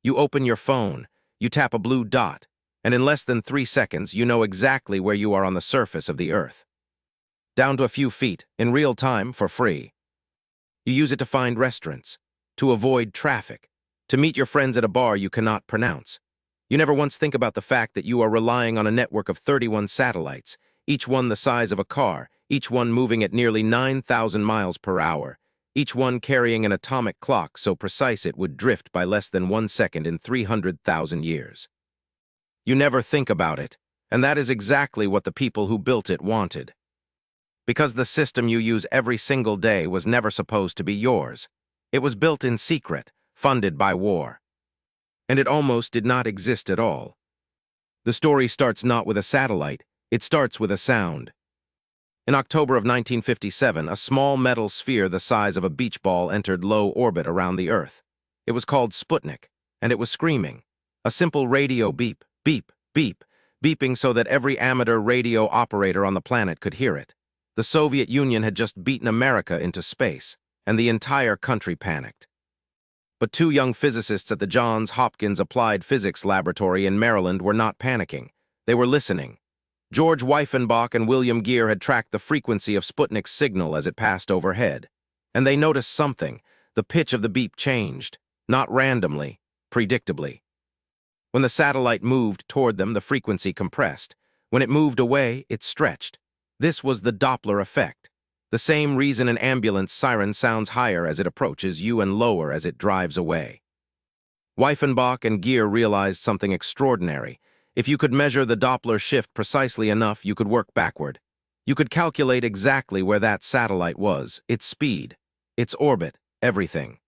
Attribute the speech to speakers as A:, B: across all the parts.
A: You open your phone, you tap a blue dot, and in less than 3 seconds, you know exactly where you are on the surface of the Earth. Down to a few feet, in real time, for free. You use it to find restaurants, to avoid traffic, to meet your friends at a bar you cannot pronounce. You never once think about the fact that you are relying on a network of 31 satellites, each one the size of a car, each one moving at nearly 9,000 miles per hour, each one carrying an atomic clock so precise it would drift by less than 1 second in 300,000 years. You never think about it, and that is exactly what the people who built it wanted. Because the system you use every single day was never supposed to be yours. It was built in secret, funded by war. And it almost did not exist at all. The story starts not with a satellite, it starts with a sound. In October of 1957, a small metal sphere the size of a beach ball entered low orbit around the Earth. It was called Sputnik, and it was screaming. A simple radio beep, beep, beep, beeping so that every amateur radio operator on the planet could hear it. The Soviet Union had just beaten America into space, and the entire country panicked. But 2 young physicists at the Johns Hopkins Applied Physics Laboratory in Maryland were not panicking. They were listening. George Weifenbach and William Geer had tracked the frequency of Sputnik's signal as it passed overhead. And they noticed something. The pitch of the beep changed, not randomly, predictably. When the satellite moved toward them, the frequency compressed. When it moved away, it stretched. This was the Doppler effect. The same reason an ambulance siren sounds higher as it approaches you and lower as it drives away. Weifenbach and Geer realized something extraordinary. If you could measure the Doppler shift precisely enough, you could work backward. You could calculate exactly where that satellite was, its speed, its orbit, everything.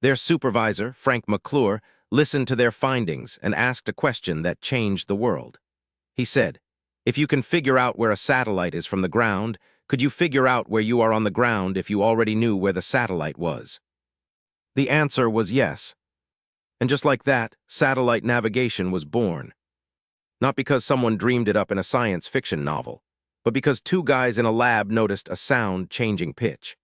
A: Their supervisor, Frank McClure, listened to their findings and asked a question that changed the world. He said, "If you can figure out where a satellite is from the ground, could you figure out where you are on the ground if you already knew where the satellite was?" The answer was yes. And just like that, satellite navigation was born. Not because someone dreamed it up in a science fiction novel, but because 2 guys in a lab noticed a sound changing pitch.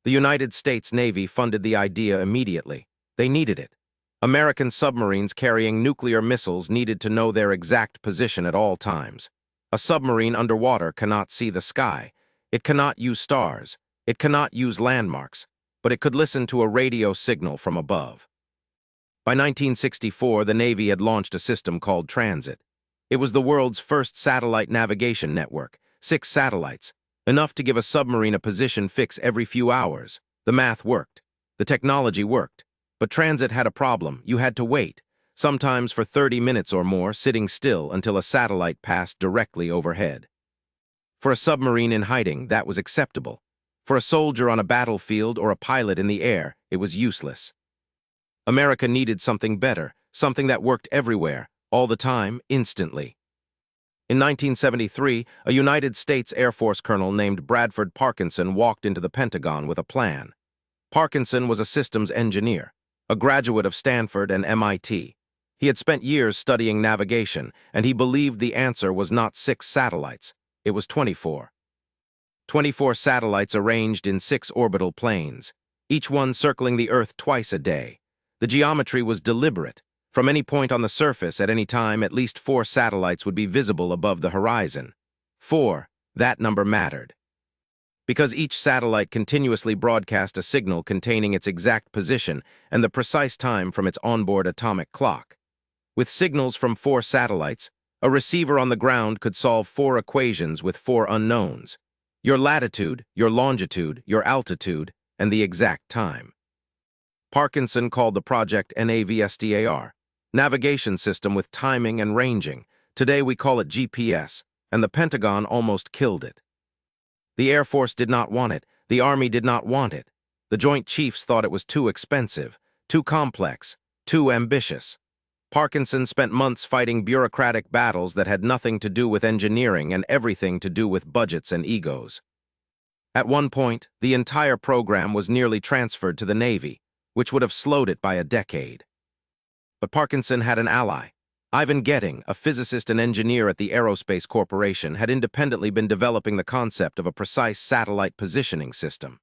A: The United States Navy funded the idea immediately. They needed it. American submarines carrying nuclear missiles needed to know their exact position at all times. A submarine underwater cannot see the sky. It cannot use stars. It cannot use landmarks, but it could listen to a radio signal from above. By 1964, the Navy had launched a system called Transit. It was the world's first satellite navigation network, 6 satellites, enough to give a submarine a position fix every few hours. The math worked. The technology worked. But Transit had a problem. You had to wait, sometimes for 30 minutes or more, sitting still until a satellite passed directly overhead. For a submarine in hiding, that was acceptable. For a soldier on a battlefield or a pilot in the air, it was useless. America needed something better, something that worked everywhere, all the time, instantly. In 1973, a United States Air Force colonel named Bradford Parkinson walked into the Pentagon with a plan. Parkinson was a systems engineer, a graduate of Stanford and MIT. He had spent years studying navigation, and he believed the answer was not 6 satellites, it was 24. 24 satellites arranged in 6 orbital planes, each one circling the Earth twice a day. The geometry was deliberate. From any point on the surface at any time, at least 4 satellites would be visible above the horizon. 4, that number mattered. Because each satellite continuously broadcast a signal containing its exact position and the precise time from its onboard atomic clock. With signals from 4 satellites, a receiver on the ground could solve 4 equations with 4 unknowns: your latitude, your longitude, your altitude, and the exact time. Parkinson called the project NAVSTAR, Navigation System with Timing and Ranging. Today we call it GPS, and the Pentagon almost killed it. The Air Force did not want it. The Army did not want it. The Joint Chiefs thought it was too expensive, too complex, too ambitious. Parkinson spent months fighting bureaucratic battles that had nothing to do with engineering and everything to do with budgets and egos. At one point, the entire program was nearly transferred to the Navy, which would have slowed it by a decade. But Parkinson had an ally. Ivan Getting, a physicist and engineer at the Aerospace Corporation, had independently been developing the concept of a precise satellite positioning system.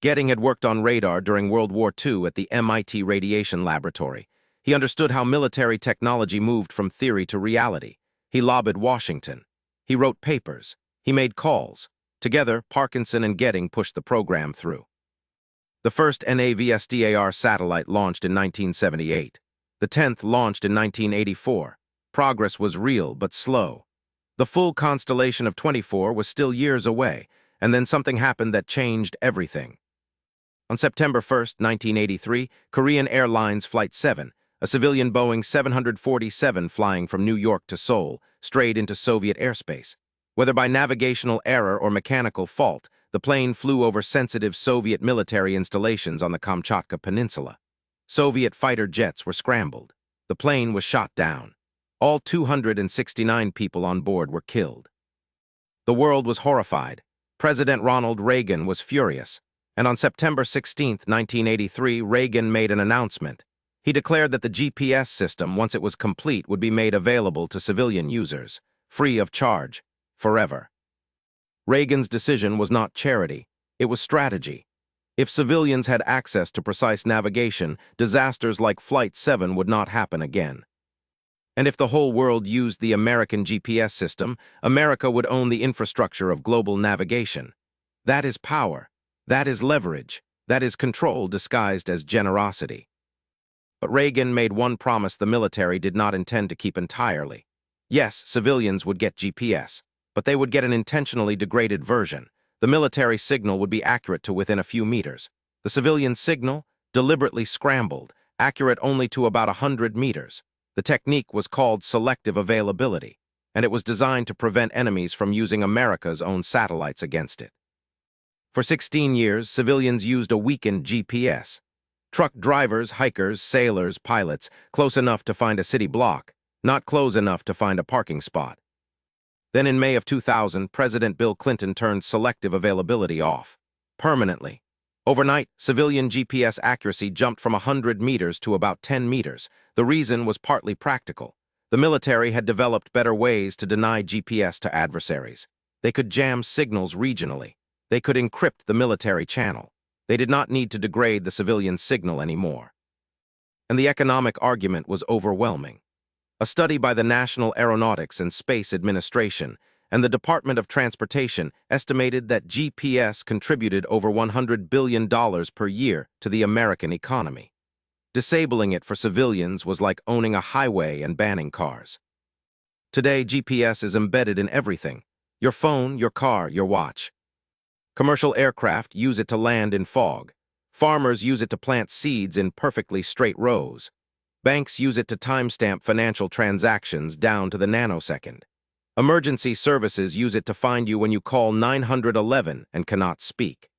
A: Getting had worked on radar during World War II at the MIT Radiation Laboratory. He understood how military technology moved from theory to reality. He lobbied Washington. He wrote papers. He made calls. Together, Parkinson and Getting pushed the program through. The first NAVSDAR satellite launched in 1978. The 10th launched in 1984. Progress was real but slow. The full constellation of 24 was still years away, and then something happened that changed everything. On September 1, 1983, Korean Airlines Flight 7, a civilian Boeing 747 flying from New York to Seoul, strayed into Soviet airspace. Whether by navigational error or mechanical fault, the plane flew over sensitive Soviet military installations on the Kamchatka Peninsula. Soviet fighter jets were scrambled. The plane was shot down. All 269 people on board were killed. The world was horrified. President Ronald Reagan was furious. And on September 16, 1983, Reagan made an announcement. He declared that the GPS system, once it was complete, would be made available to civilian users, free of charge, forever. Reagan's decision was not charity, it was strategy. If civilians had access to precise navigation, disasters like Flight 7 would not happen again. And if the whole world used the American GPS system, America would own the infrastructure of global navigation. That is power. That is leverage. That is control disguised as generosity. But Reagan made one promise the military did not intend to keep entirely. Yes, civilians would get GPS, but they would get an intentionally degraded version. The military signal would be accurate to within a few meters. The civilian signal, deliberately scrambled, accurate only to about 100 meters. The technique was called selective availability, and it was designed to prevent enemies from using America's own satellites against it. For 16 years, civilians used a weakened GPS. Truck drivers, hikers, sailors, pilots, close enough to find a city block, not close enough to find a parking spot. Then in May of 2000, President Bill Clinton turned selective availability off, permanently. Overnight, civilian GPS accuracy jumped from 100 meters to about 10 meters. The reason was partly practical. The military had developed better ways to deny GPS to adversaries. They could jam signals regionally. They could encrypt the military channel. They did not need to degrade the civilian signal anymore. And the economic argument was overwhelming. A study by the National Aeronautics and Space Administration and the Department of Transportation estimated that GPS contributed over $100 billion per year to the American economy. Disabling it for civilians was like owning a highway and banning cars. Today, GPS is embedded in everything: your phone, your car, your watch. Commercial aircraft use it to land in fog. Farmers use it to plant seeds in perfectly straight rows. Banks use it to timestamp financial transactions down to the nanosecond. Emergency services use it to find you when you call 911 and cannot speak.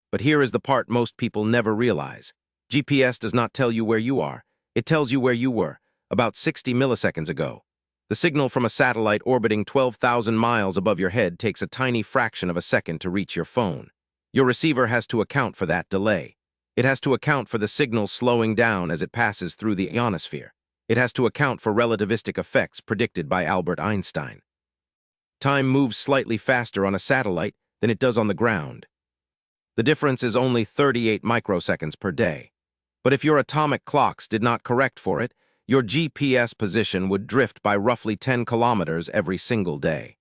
A: But here is the part most people never realize. GPS does not tell you where you are. It tells you where you were, about 60 milliseconds ago. The signal from a satellite orbiting 12,000 miles above your head takes a tiny fraction of a second to reach your phone. Your receiver has to account for that delay. It has to account for the signal slowing down as it passes through the ionosphere. It has to account for relativistic effects predicted by Albert Einstein. Time moves slightly faster on a satellite than it does on the ground. The difference is only 38 microseconds per day. But if your atomic clocks did not correct for it, your GPS position would drift by roughly 10 kilometers every single day.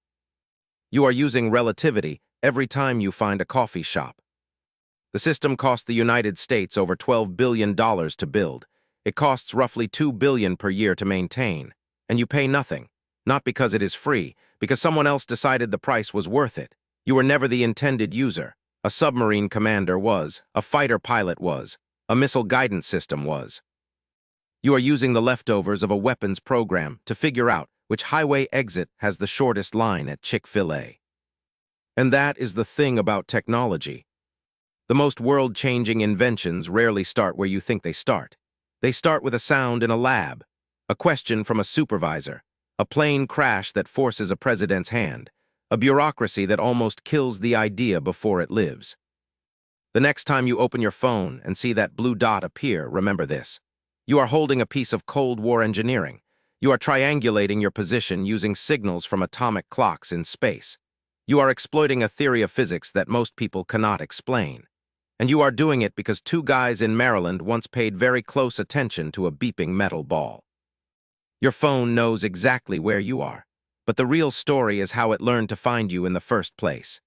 A: You are using relativity every time you find a coffee shop. The system cost the United States over $12 billion to build. It costs roughly $2 billion per year to maintain. And you pay nothing, not because it is free, because someone else decided the price was worth it. You were never the intended user. A submarine commander was, a fighter pilot was, a missile guidance system was. You are using the leftovers of a weapons program to figure out which highway exit has the shortest line at Chick-fil-A. And that is the thing about technology. The most world-changing inventions rarely start where you think they start. They start with a sound in a lab, a question from a supervisor, a plane crash that forces a president's hand, a bureaucracy that almost kills the idea before it lives. The next time you open your phone and see that blue dot appear, remember this. You are holding a piece of Cold War engineering. You are triangulating your position using signals from atomic clocks in space. You are exploiting a theory of physics that most people cannot explain. And you are doing it because two guys in Maryland once paid very close attention to a beeping metal ball. Your phone knows exactly where you are, but the real story is how it learned to find you in the first place.